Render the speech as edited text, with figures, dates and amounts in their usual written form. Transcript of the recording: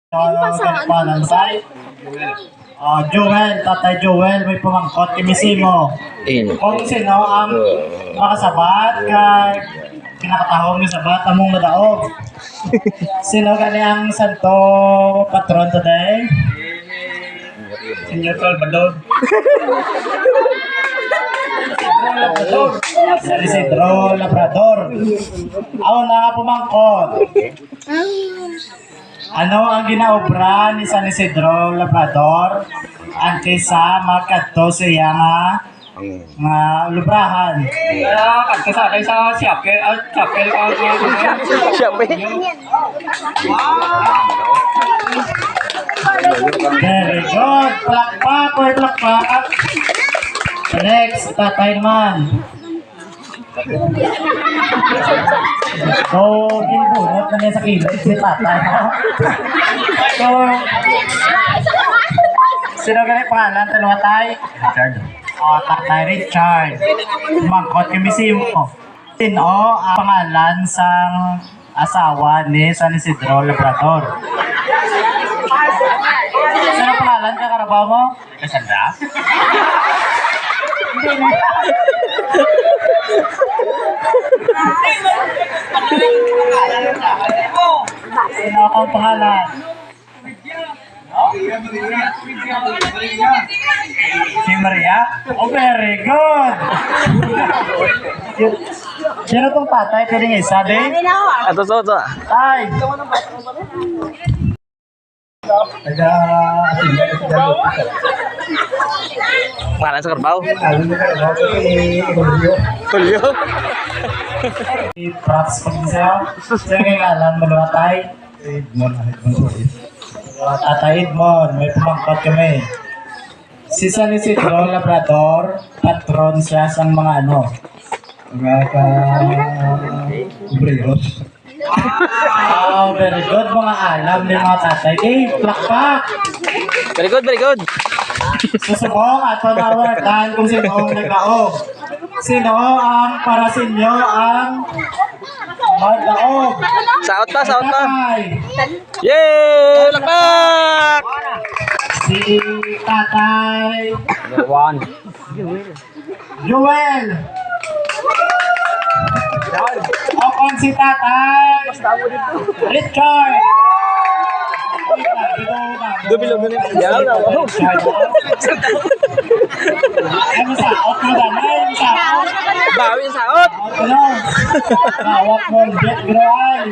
Palansay. Joel, Tatay Joel, may pumangkot kimisimo. Kung sino ang makasabat kay pinakatahong yung sabat among madaog. Sino gani ang santo patron today? Senyor Salvador. San Isidro Labrador. Ako na nga pumangkot. Ano ang ginaobra ni San Isidro Labrador antes sa magkadto siya nga lubrahan? Kadto sa akin sa chapel Very good. Plakpak, oy plakpak. Next, tatay naman. So, binubunot na niya sa kilid si tatay. So, sino ganit pangalan? Taluhatay? Richard. Tatay Richard. Mangkot kimisimo. Sino ang pangalan sang asawa ni San Isidro Labrador? Sino pangalan ka karabaw mo? Cassandra? Hindi na. Sino akong pangalan? Si Maria? Oh, very good! Sino tong tatay? Pwede nga isa din? Ito. Tay! Pangalan sa Carabao? Julio? Props pag sa'yo. Sino yung alam mo naman tay? Tatay Edmond, may pumangkot kami. Si San Isidro Labrador, patron siya sa mga ano? Mga obreros. Very good. Mga alam ni mga tatay. Plakpak! Very good. Susubong at panawartan kung sino ang naglaog. Sino ang para sa inyo ang maglaog? Saot pa. Tatay. Yay! Lakpak! Si Tatay Joel. O kung si Tatay Richard. Dubilog na yan. Ano saot mo ganay? Saot? Bawi yung saot! Ano? Kawak mo, get gray.